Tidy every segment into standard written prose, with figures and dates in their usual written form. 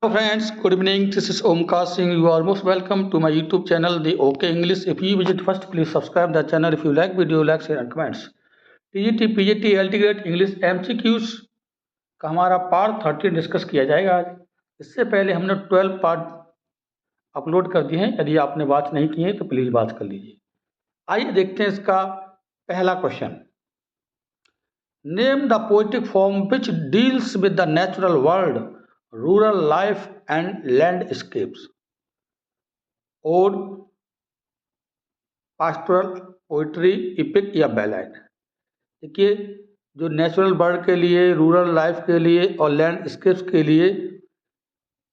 Hello friends, good evening. This is Omkar Singh. You are most welcome to my YouTube channel, The OK English. If you visit first, please subscribe the channel. If you like video, like, share and comments. TGT, PGT, LT English MCQs का हमारा part 13 discuss किया जाएगा आज। इससे पहले हमने 12 part upload कर दिए हैं। यदि आपने वॉच नहीं किए तो प्लीज़ वॉच कर लीजिए। आइए देखते हैं इसका पहला question. Name the poetic form which deals with the natural world, rural life and landscapes. Ode, pastoral, poetry, epic या बैलेड। देखिए, जो नेचुरल वर्ल्ड के लिए, रूरल लाइफ के लिए और लैंडस्केप्स के लिए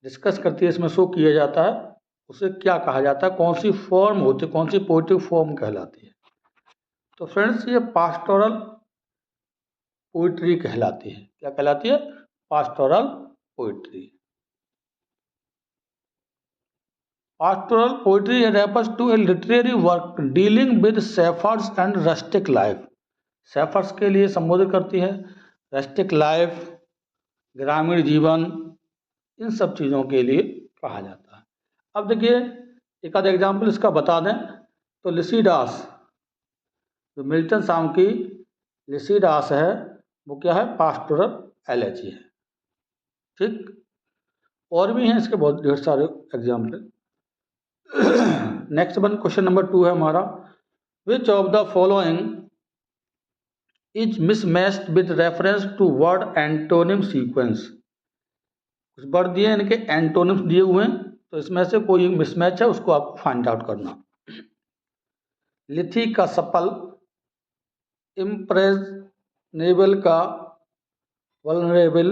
डिस्कस करती है, इसमें शो किया जाता है, उसे क्या कहा जाता है, कौन सी फॉर्म होती है, कौन सी पोएटिक फॉर्म कहलाती है। तो फ्रेंड्स, ये पास्टोरल पोइट्री कहलाती है। क्या कहलाती है? Pastoral poetry. Pastoral poetry refers to a literary work dealing with shepherds and rustic life. shepherds के लिए संबोधित करती है, rustic life, ग्रामीण जीवन, इन सब चीज़ों के लिए कहा जाता है। अब देखिए, एक आध एग्जाम्पल इसका बता दें तो लिसिडास, जो मिल्टन साम की लिसिडास है, वो क्या है? पास्टोरल एलेजी है। ठीक, और भी हैं इसके बहुत ढेर सारे example. Next one, question number 2 है हमारा। Which of the following is mismatched with reference to word antonym sequence. कुछ वर्ड दिए, इनके एंटोनिम्स दिए हुए हैं, तो इसमें से कोई मिसमैच है, उसको आपको फाइंड आउट करना। लिथी का सपल, इम्प्रेजनेबल का वल्नरेबल,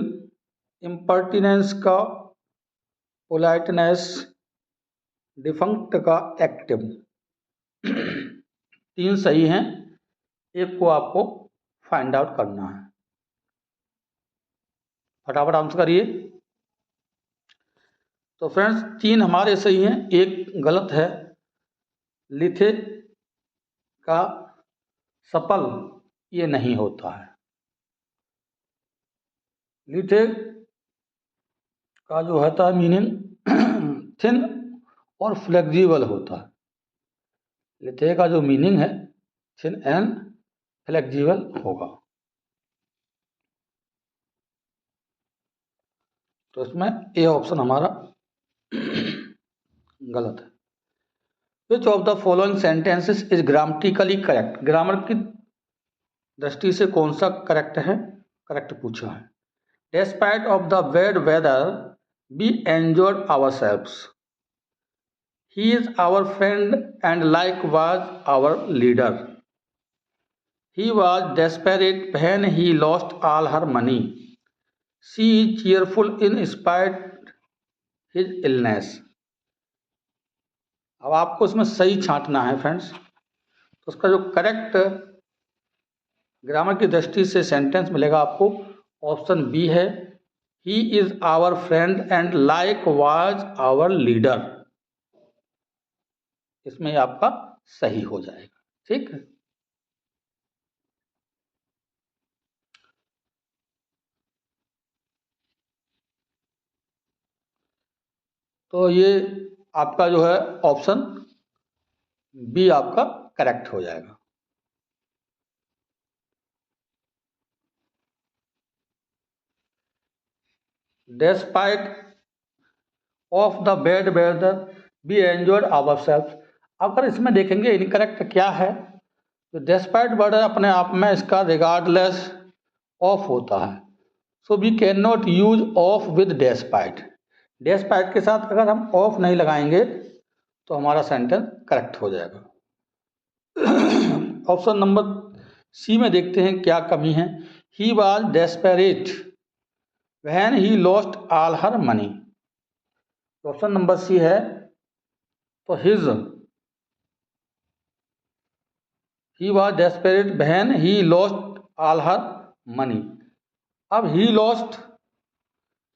इम्पर्टिनेंस का पोलाइटनेस, डिफंक्ट का एक्टिव। 3 सही हैं, एक को आपको फाइंड आउट करना है। फटाफट आंसर करिए। तो फ्रेंड्स, 3 हमारे सही हैं, एक गलत है। लिथे का सपल ये नहीं होता है। लिथे का जो होता है मीनिंग थिन और फ्लेक्सिबल होता है। लिथे का जो मीनिंग है थिन एंड फ्लेक्सिबल होगा। तो इसमें ए ऑप्शन हमारा गलत है। Which of the following sentences is grammatically correct. Grammar की दृष्टि से कौन सा करेक्ट है? करेक्ट पूछा है। Despite of the bad weather we enjoyed ourselves. He is our friend and like was our leader. He was desperate when he lost all her money. She is cheerful in spite his illness. अब आपको इसमें सही छांटना है friends. तो उसका जो correct grammar की दृष्टि से सेंटेंस मिलेगा आपको, ऑप्शन बी है, he is our friend and like was our leader. इसमें आपका सही हो जाएगा। ठीक है, तो ये आपका जो है ऑप्शन बी आपका करेक्ट हो जाएगा। Despite of the bad weather we enjoyed ourselves. अगर इसमें देखेंगे इनकरेक्ट क्या है, तो डिस्पाइट वर्ड अपने आप में इसका रिगार्डलेस ऑफ होता है। So we can not use of with despite. Despite के साथ अगर हम ऑफ नहीं लगाएंगे तो हमारा सेंटेंस करेक्ट हो जाएगा। ऑप्शन नंबर सी में देखते हैं क्या कमी है। He was desperate when he lost all her money. Option number C है, तो he was desperate when he lost all her money. अब ही लॉस्ट,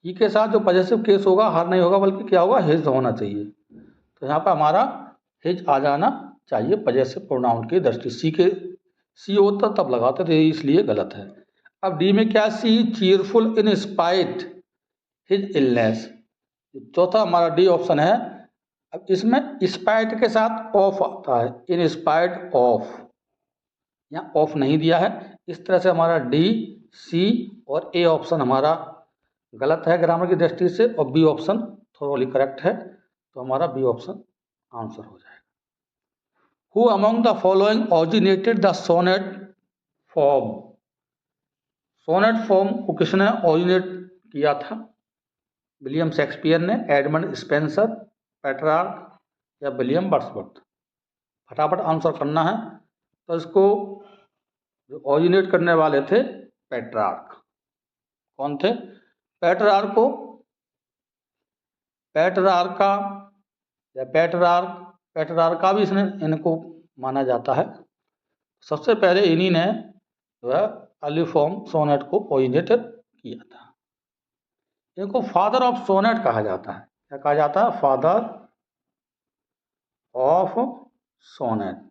ही के साथ जो पॉजेसिव केस होगा, हर नहीं होगा बल्कि क्या होगा, हिज होना चाहिए। तो यहाँ पर हमारा हिज आ जाना चाहिए पॉजेसिव प्रोनाउन की दृष्टि। सी होता तब लगाते थे, इसलिए गलत है। अब डी में क्या, see cheerful in spite his illness. चौथा हमारा डी ऑप्शन है। अब इसमें स्पाइट के साथ ऑफ आता है, इन स्पाइट ऑफ, यहाँ ऑफ नहीं दिया है। इस तरह से हमारा डी, सी और ए ऑप्शन हमारा गलत है ग्रामर की दृष्टि से, और बी ऑप्शन थोरोली करेक्ट है। तो हमारा बी ऑप्शन आंसर हो जाएगा। Who among the following originated the sonnet form? Sonnet form को किसने ओरिजिनेट किया था? विलियम शेक्सपियर ने, एडमंड स्पेंसर, पेट्रार्क या विलियम वर्ड्सवर्थ? फटाफट आंसर करना है। तो इसको जो ओरिजिनेट करने वाले थे पेट्रार्क। कौन थे? पेट्रार्को, पेट्रार्का या पेट्रार्का भी इसने इनको माना जाता है। सबसे पहले इन्हीं ने जो है अलिफॉर्म सोनेट को ओरिजिनेट किया था। इनको फादर ऑफ सोनेट कहा जाता है। क्या कहा जाता है? Father of sonnet.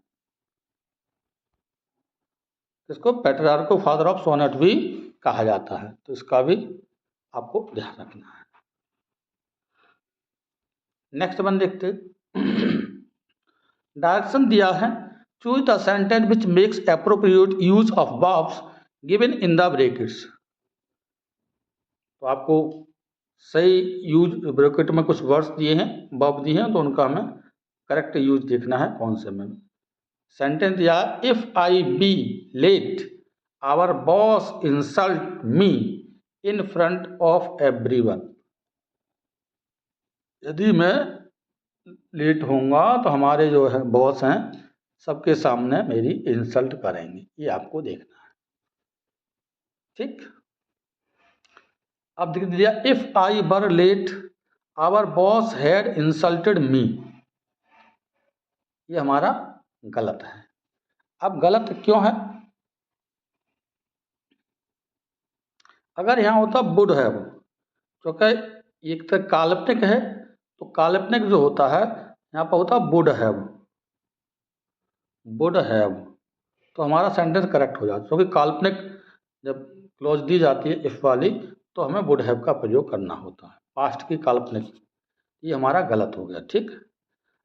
इसको पेट्रार्क को फादर ऑफ सोनेट भी कहा जाता है, तो इसका भी आपको ध्यान रखना है। नेक्स्ट वन देखते। डायरेक्शन दिया है, choose the sentence which makes appropriate use of verbs given in the brackets. तो आपको सही यूज, ब्रैकेट में कुछ वर्ड्स दिए हैं, वर्ब दिए हैं, तो उनका हमें करेक्ट यूज देखना है कौन से में। सेंटेंस दिया, if I be late our boss insult me in front of everyone. यदि मैं लेट होऊंगा तो हमारे जो है बॉस हैं सबके सामने मेरी इंसल्ट करेंगे, ये आपको देखना है। ठीक। अब देख दिया, if I were late our boss had insulted me. ये हमारा गलत है। अब गलत क्यों है? अगर यहाँ होता वुड हैव, क्योंकि एक तो काल्पनिक है, तो काल्पनिक जो होता है यहाँ पर होता वुड हैव, वुड हैव, तो हमारा सेंटेंस करेक्ट हो जाता है। क्योंकि काल्पनिक जब क्लॉज दी जाती है इफ वाली, तो हमें वुड हैव का प्रयोग करना होता है, पास्ट की काल्पनिक। ये हमारा गलत हो गया। ठीक।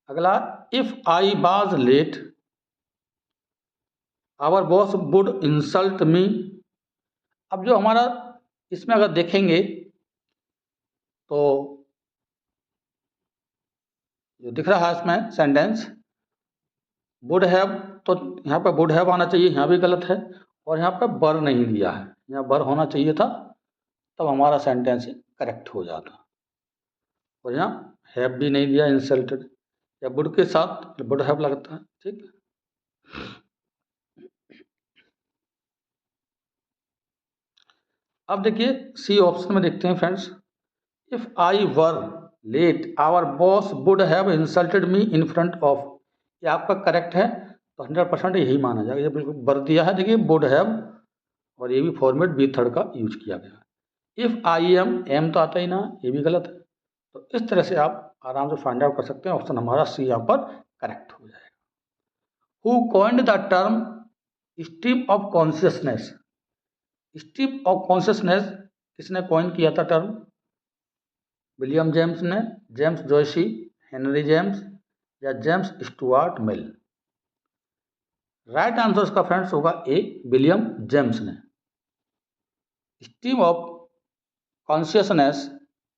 अगला, if I was late our boss would insult me. अब जो हमारा इसमें अगर देखेंगे तो जो दिख रहा है इसमें सेंटेंस वुड हैव, तो यहाँ पर वुड हैव आना चाहिए, यहाँ भी गलत है। और यहाँ पर बर नहीं दिया है, यहाँ बर होना चाहिए था, तब हमारा सेंटेंस करेक्ट हो जाता। और यहाँ हैव भी नहीं दिया, इंसल्टेड, या वुड के साथ वुड हैव लगता है। ठीक। अब देखिए सी ऑप्शन में देखते हैं friends, if I were late our boss would have insulted me in front of. ये आपका करेक्ट है, तो 100% यही माना जाएगा। ये बिल्कुल बर दिया है, देखिए वुड हैव, और ये भी फॉर्मेट बी थर्ड का यूज किया गया है। इफ आई एम तो आता ही ना, ये भी गलत है। तो इस तरह से आप आराम से फाइंड आउट कर सकते हैं। ऑप्शन हमारा सी यहाँ पर करेक्ट हो जाएगा। Who coined the term stream of consciousness. Stream of consciousness किसने कॉइन किया था टर्म? विलियम जेम्स ने, जेम्स जोशी, हेनरी जेम्स या James Stuart Mill? Right answer इसका फ्रेंड्स होगा ए, विलियम जेम्स ने स्ट्रीम ऑफ कॉन्शियसनेस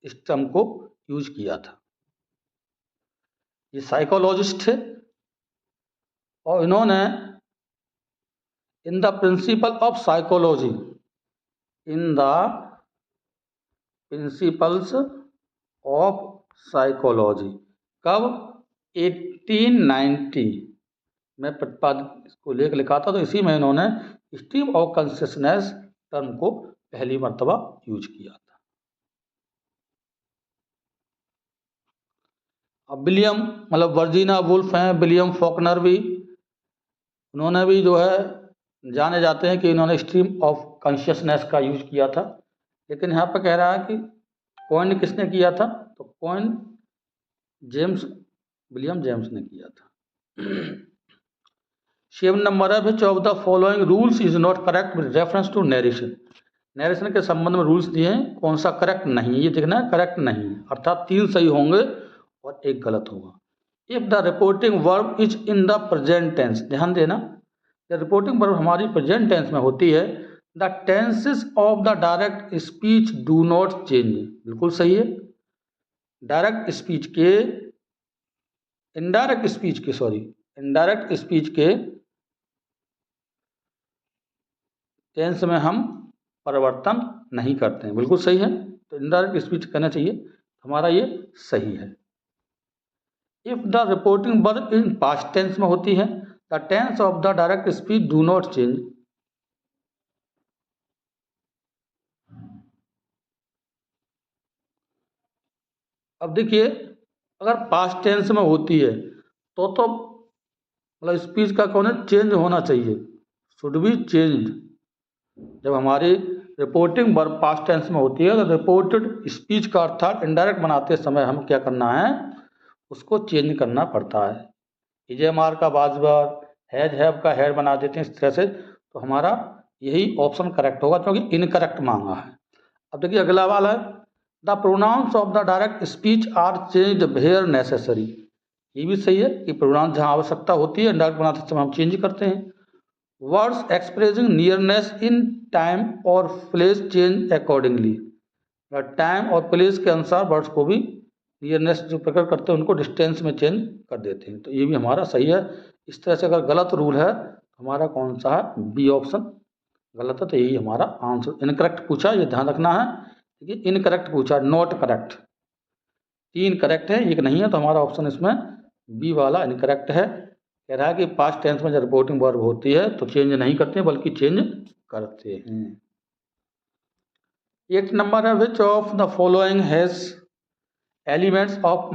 इस टर्म को यूज किया था। ये साइकोलॉजिस्ट थे, और इन्होंने in the principle of psychology, in the principles of psychology, कब? 1890 में प्रतिपादित को लेकर लिखा था। तो इसी में इन्होंने स्ट्रीम ऑफ कॉन्शियसनेस टर्म को पहली मर्तबा यूज किया था। अब विलियम मतलब वर्जीना वुल्फ हैं, विलियम फॉकनर भी, उन्होंने भी जो है जाने जाते हैं कि इन्होंने स्ट्रीम ऑफ कॉन्शियसनेस का यूज किया था। लेकिन यहाँ पर कह रहा है कि कॉइन किसने किया था? तो कॉइन जेम्स, विलियम जेम्स ने किया था। 7 नंबर है, which of the following rules is not correct with reference to narration. Narration के संबंध में रूल्स दिए हैं, कौन सा करेक्ट नहीं है ये देखना है, करेक्ट नहीं है, अर्थात 3 सही होंगे और 1 गलत होगा। If the reporting verb is in the present tense, ध्यान देना, जब रिपोर्टिंग वर्ब हमारी प्रेजेंट टेंस में होती है, the tenses of the direct speech do not change, बिल्कुल सही है। डायरेक्ट स्पीच के इनडायरेक्ट स्पीच के टेंस में हम परिवर्तन नहीं करते हैं, बिल्कुल सही है। तो इनडायरेक्ट स्पीच कहना चाहिए, हमारा ये सही है। If the reporting verb in past tense में होती है, the tense of the direct speech do not change. अब देखिए, अगर पास्ट टेंस में होती है तो मतलब स्पीच का कौन है, चेंज होना चाहिए, शुड बी चेंज्ड। जब हमारी रिपोर्टिंग वर्ब पास्ट टेंस में होती है तो रिपोर्टेड स्पीच का अर्थात इनडायरेक्ट बनाते समय हम क्या करना है, उसको चेंज करना पड़ता है। इजे मार का बाज बार, हैज हैव का हैड बना देते हैं इस तरह से, तो हमारा यही ऑप्शन करेक्ट होगा, क्योंकि इनकरेक्ट मांगा है। अब देखिए अगला वाला है, the pronouns of the direct speech are changed where necessary. ये भी सही है कि प्रोनाउंस जहाँ आवश्यकता होती है इनडायरेक्ट बनाते समय हम चेंज करते हैं। Words expressing nearness in time और प्लेस चेंज अकॉर्डिंगली, टाइम और प्लेस के अनुसार वर्ड्स को भी नियरनेस जो प्रकट करते हैं उनको डिस्टेंस में चेंज कर देते हैं, तो ये भी हमारा सही है। इस तरह से अगर गलत रूल है तो हमारा कौन सा है, बी ऑप्शन गलत है, तो यही हमारा आंसर। इनकरेक्ट पूछा, ये ध्यान रखना है, देखिए इनकरेक्ट पूछा, नॉट करेक्ट। 3 करेक्ट है, 1 नहीं है, तो हमारा ऑप्शन इसमें बी वाला इनकरेक्ट है। कह रहा है कि पास्ट टेंस में जब रिपोर्टिंग वर्ब होती है तो चेंज नहीं करते बल्कि चेंज करते हैं। 8 नंबर है, which of the following has elements of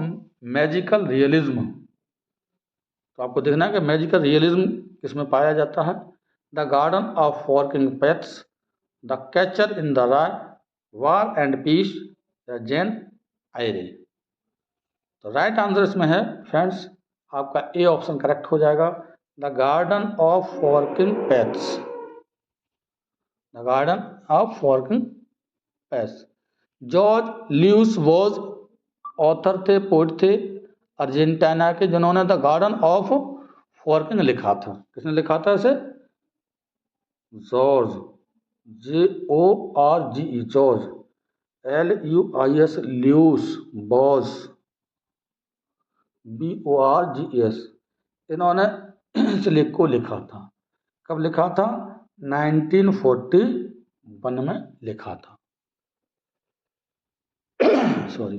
magical realism. तो आपको देखना है कि मैजिकल रियलिज्म किसमें पाया जाता है। The garden of working pets, the catcher in the rye, war and peace, the Jane Eyre. तो राइट आंसर इसमें है फ्रेंड्स आपका ए ऑप्शन करेक्ट हो जाएगा, the garden of working pets, the garden of working pets. George Lewis was author थे, poet थे Argentina के, जिन्होंने द गार्डन ऑफ वर्किंग लिखा था। किसने लिखा था इसे, George, JORGE, George, LUIS, Luce, boughs, BORGES, इन्होंने इस लेख को लिखा था। कब लिखा था, 1941 में लिखा था। सॉरी,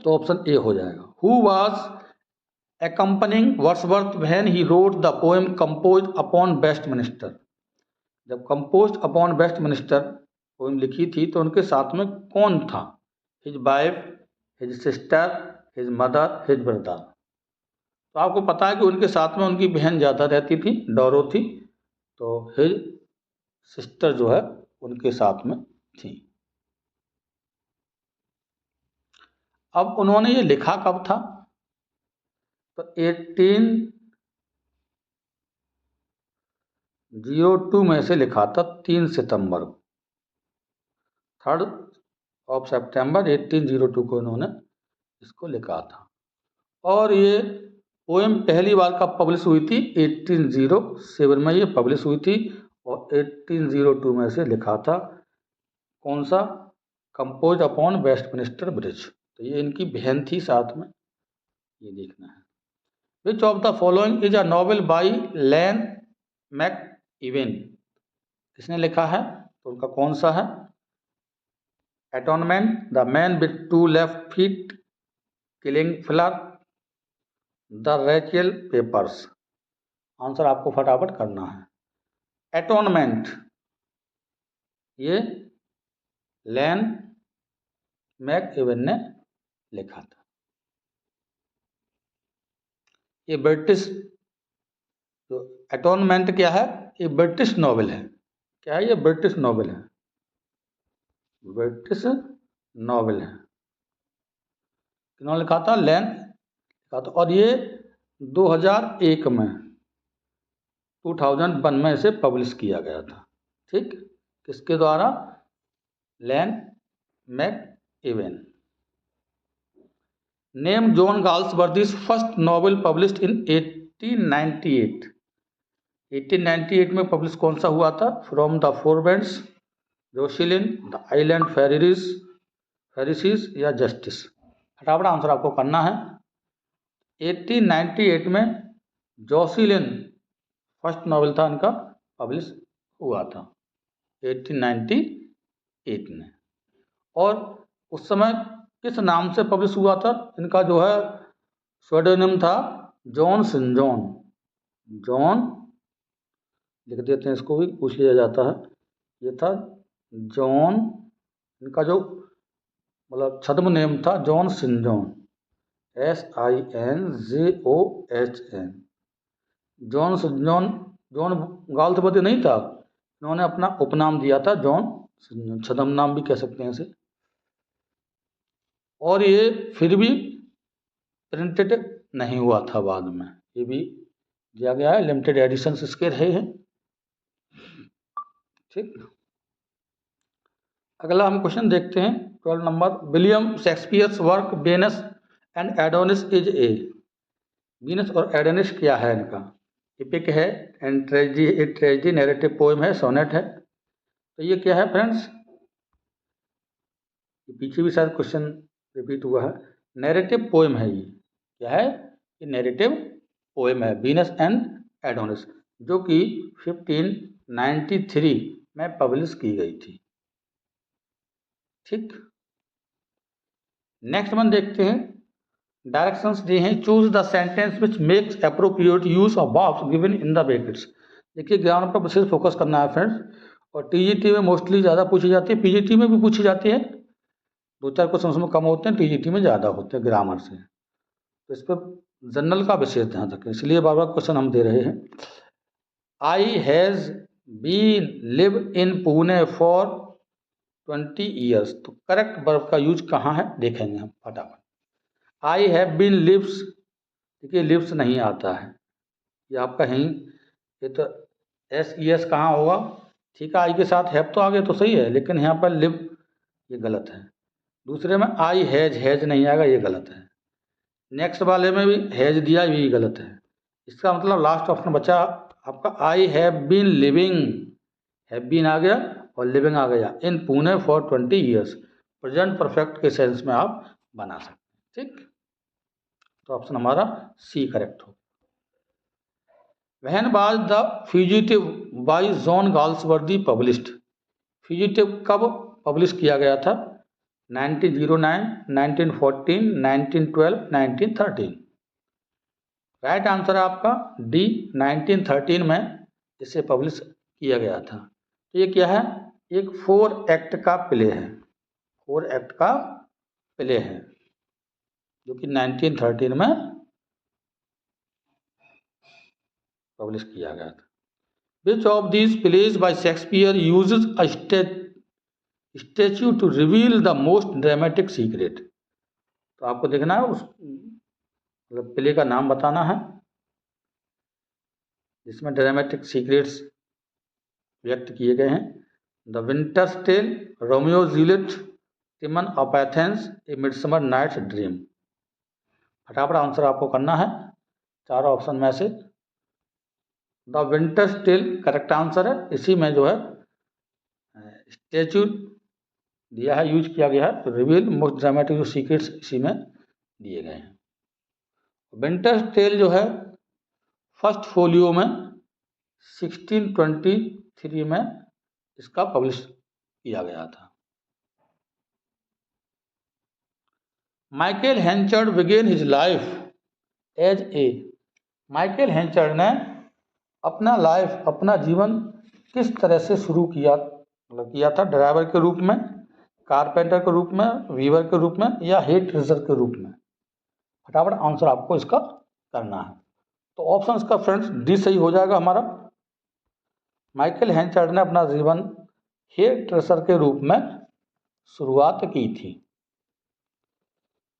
तो ऑप्शन ए हो जाएगा। Who was accompanying Wordsworth when he wrote the poem composed upon Westminster. जब कंपोज्ड अपॉन वेस्टमिनिस्टर पोएम लिखी थी तो उनके साथ में कौन था, his wife, his sister, his mother, his brother. तो आपको पता है कि उनके साथ में उनकी बहन ज़्यादा रहती थी, डोरोथी, तो हिज सिस्टर जो है उनके साथ में थी। अब उन्होंने ये लिखा कब था, तो 1802 में से लिखा था, 3 सितंबर, 3 सितंबर 1802 को इन्होंने इसको लिखा था। और ये पोएम पहली बार कब पब्लिश हुई थी, 1807 में ये पब्लिश हुई थी, और 1802 में से लिखा था। कौन सा, कंपोज अपॉन वेस्टमिनिस्टर ब्रिज। तो ये इनकी बहन थी साथ में, ये देखना है। Which of the following is a novel by Ian McEwan, किसने लिखा है, तो उनका कौन सा है, Atonement, the man with 2 left feet, killing floor, the Rachel papers. Answer आपको फटाफट करना है। एटोनमेंट ये लैन मैकइवेन ने लिखा था। ये ब्रिटिश, तो एटोनमेंट क्या है, ये ब्रिटिश नॉवेल है। क्या है ये, ब्रिटिश नॉवेल है, ब्रिटिश नॉवेल है। किन्होंने लिखा था, लैन लिखा था, और ये 2001 में 2001 में इसे पब्लिश किया गया था। ठीक, किसके द्वारा? Ian McEwan. Name John Galsworthy's first novel published in 1898। 1898 में पब्लिश कौन सा हुआ था? From the four winds, Jocelyn, the island Pharisees या जस्टिस। फटाफट आंसर आपको करना है। 1898 में जोसिलिन फर्स्ट नॉवेल था इनका, पब्लिश हुआ था 1898 में। और उस समय किस नाम से पब्लिश हुआ था? इनका जो है स्वेडोनिम था जॉन सिंजॉन। जॉन लिख देते हैं, इसको भी पूछ लिया जाता है। ये था जॉन, इनका जो मतलब छद्म नेम था John सिंजॉन, SINJOHN। John सिंजॉन, John Galsworthy नहीं था, इन्होंने अपना उपनाम दिया था जॉन सिंजॉन, छद्म नाम भी कह सकते हैं इसे। और ये फिर भी प्रिंटेड नहीं हुआ था बाद में, ये भी दिया गया है, लिमिटेड एडिशंस इसके रहे हैं। ठीक, अगला हम क्वेश्चन देखते हैं 12 number. William Shakespeare's work Venus and Adonis is a. Venus और एडोनिस क्या है इनका? एपिक है, एंड ट्रेजेडी नैरेटिव पोएम है, सोनेट है। तो ये क्या है फ्रेंड्स? पीछे भी शायद क्वेश्चन रिपीट हुआ है। नैरेटिव पोएम है ये। क्या है? ये नैरेटिव पोएम है, वीनस एंड एडोनिस, जो कि 1593 में पब्लिश की गई थी। ठीक, नेक्स्ट वन देखते हैं। डायरेक्शंस दिए हैं। Choose the sentence which makes appropriate use of verbs given in the brackets. देखिए ग्रामर पर विशेष फोकस करना है फ्रेंड्स, और टीजीटी में मोस्टली ज़्यादा पूछी जाती है, पीजीटी में भी पूछी जाती है, 2-4 क्वेश्चन उसमें कम होते हैं, टीजीटी में ज़्यादा होते हैं ग्रामर से। तो इस पर जनरल का विशेष ध्यान रखें, इसलिए बार बार क्वेश्चन हम दे रहे हैं। I has been live in Pune for 20 years. तो करेक्ट वर्ब का यूज कहाँ है देखेंगे हम फटाफट। आई हैव बीन लिव्स, देखिए लिव्स नहीं आता है, ये आपका ही, ये तो SES कहाँ होगा? ठीक है, आई के साथ हैव तो आगे तो सही है, लेकिन यहाँ पर लिव ये गलत है। दूसरे में आई हैज नहीं आएगा, ये गलत है। नेक्स्ट वाले में भी हैज दिया, ये गलत है। इसका मतलब लास्ट ऑप्शन बचा आपका I have been living, have been आ गया और लिविंग आ गया, in Pune for 20 years. Present perfect के सेंस में आप बना सकते हैं। ठीक, तो ऑप्शन हमारा सी करेक्ट हो। When was the fugitive by John Galsworthy published. Fugitive कब पब्लिश किया गया था? 1909, 1914, 1912, 1913। राइट आंसर है आपका डी, 1913 में इसे पब्लिश किया गया था। तो ये क्या है? एक 4 एक्ट का प्ले है, 4 एक्ट का प्ले है, जो कि 1913 में पब्लिश किया गया था। Which of these plays by Shakespeare uses a statue to reveal the most dramatic secret. तो आपको देखना है, उस मतलब प्ले का नाम बताना है जिसमें ड्रामेटिक सीक्रेट्स व्यक्त किए गए हैं। The winter's tale, Romeo Juliet, Timon of Athens, a midsummer night's dream. फटाफट आंसर आपको करना है चारों ऑप्शन में से। The winter's tale correct answer है, इसी में जो है स्टैच्यू दिया है, यूज किया गया है, रिवील मोस्ट ड्रामेटिक जो सीक्रेट्स इसी में दिए गए हैं। विंटर्स टेल जो है फर्स्ट फोलियो में 1623 में इसका पब्लिश किया गया था। Michael Henchard began his life as a. Michael Henchard ने अपना लाइफ, अपना जीवन किस तरह से शुरू किया, मतलब किया था? ड्राइवर के रूप में, कारपेंटर के रूप में, वीवर के रूप में, या हेड ट्रेजर के रूप में? फटाफट आंसर आपको इसका करना है। तो ऑप्शंस का फ्रेंड्स डी सही हो जाएगा हमारा। माइकल हेंचर्ड ने अपना जीवन हेड ट्रेजर के रूप में शुरुआत की थी।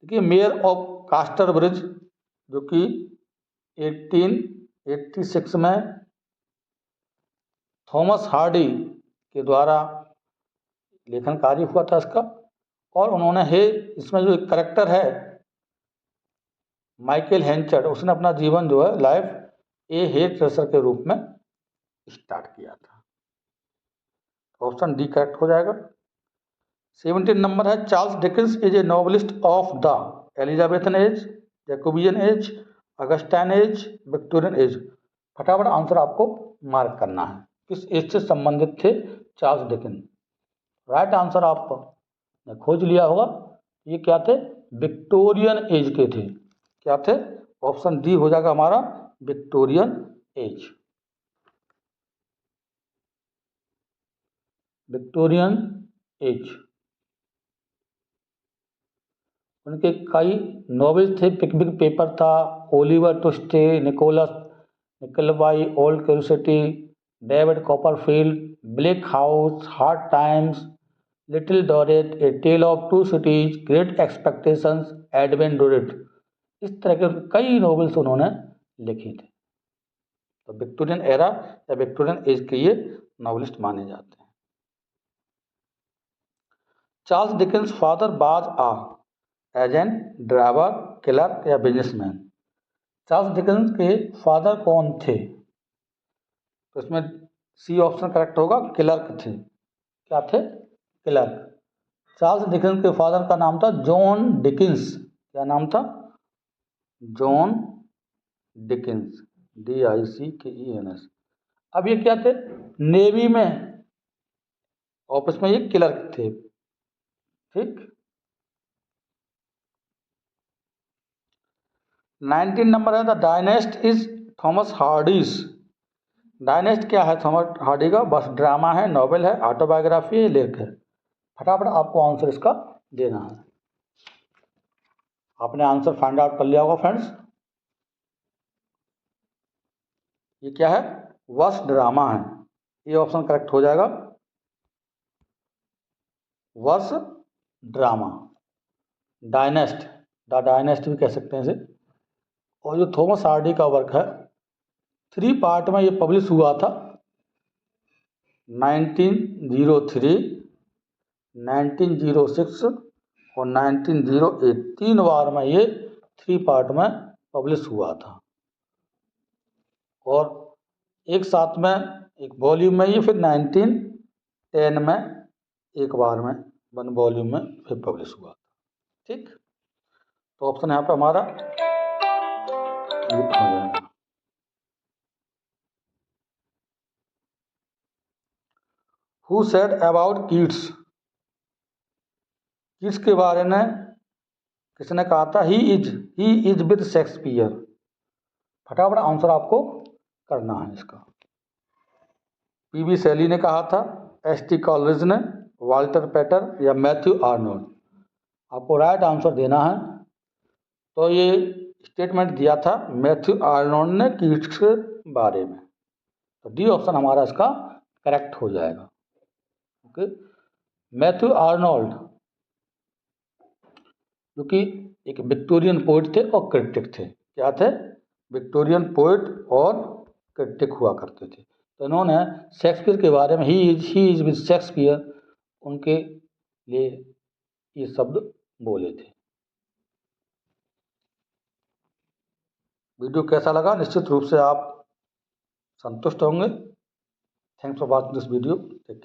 देखिए मेयर ऑफ कास्टर ब्रिज, जो कि 1886 में थॉमस हार्डी के द्वारा लेखन कार्य हुआ था इसका। और उन्होंने इसमें जो एक करेक्टर है माइकल हेंचर्ड, उसने अपना जीवन जो है लाइफ ए हेयर ड्रेसर के रूप में स्टार्ट किया था। ऑप्शन डी करेक्ट हो जाएगा। 17 नंबर है, Charles Dickens is a novelist of the Elizabethan age, Jacobean age, Augustan age, Victorian age. फटाफट आंसर आपको मार्क करना है, किस एज से संबंधित थे चार्ल्स डिकेंस। राइट आंसर आपने खोज लिया होगा, ये क्या थे, विक्टोरियन एज के थे। क्या थे, ऑप्शन डी हो जाएगा हमारा विक्टोरियन एज। Victorian as. उनके कई नॉवेल्स थे, पिकविक पेपर था, Oliver Twist, Nicholas Nickleby, old curiosity, David Copperfield, black house, hard times, little Dorrit, a tale of two cities, great expectations, Edwin Dorrit. इस तरह के कई नॉवेल्स उन्होंने लिखे थे। तो विक्टोरियन एरा या विक्टोरियन एज के ये नॉवलिस्ट माने जाते हैं। Charles Dickens father was agent, driver, clerk या बिजनेसमैन। चार्ल्स डिकेंस के फादर कौन थे, तो इसमें सी ऑप्शन करेक्ट होगा, क्लर्क थे। क्या थे, क्लर्क। चार्ल्स डिकेंस के फादर का नाम था जॉन डिकिंस। क्या नाम था, जॉन डिकिंस, DICKENS। अब ये क्या थे, नेवी में ऑफिस में ये क्लर्क थे। ठीक। 19 नंबर है, द डायनेस्ट इज थॉमस हार्डीज। डायनेस्ट क्या है थॉमस हार्डी का, बस ड्रामा है, नॉवेल है, ऑटोबायोग्राफी है, लेख है। फटाफट आपको आंसर इसका देना है। आपने आंसर फाइंड आउट कर लिया होगा फ्रेंड्स। ये क्या है, वस ड्रामा है, ये ऑप्शन करेक्ट हो जाएगा, वस ड्रामा। डायनेस्ट, द डायनेस्ट भी कह सकते हैं इसे। और जो थॉमस हार्डी का वर्क है 3 पार्ट में ये पब्लिश हुआ था, 1903, 1906 और 1908। 3 बार में ये 3 पार्ट में पब्लिश हुआ था। और एक साथ में एक वॉल्यूम में ये फिर 1910 में एक बार में 1 वॉल्यूम में फिर पब्लिश हुआ था। ठीक। तो ऑप्शन यहाँ पे हमारा हो जाएगा। Who said about Keats, Keats के बारे में किसने कहा था, ही इज विद शेक्सपियर। फटाफट आंसर आपको करना है इसका। PB शैली ने कहा था, ST कॉलरिज ने, वाल्टर पेटर या मैथ्यू आर्नोल्ड। आपको राइट आंसर देना है। तो ये स्टेटमेंट दिया था मैथ्यू आर्नोल्ड ने कीट्स के बारे में। तो डी ऑप्शन हमारा इसका करेक्ट हो जाएगा। ओके। मैथ्यू आर्नोल्ड जो कि एक विक्टोरियन पोइट थे और क्रिटिक थे। क्या थे, विक्टोरियन पोइट और क्रिटिक हुआ करते थे। तो इन्होंने शेक्सपियर के बारे में ही इज विद शेक्सपियर, उनके लिए ये शब्द बोले थे। वीडियो कैसा लगा, निश्चित रूप से आप संतुष्ट होंगे। Thanks for watching this video. Take care.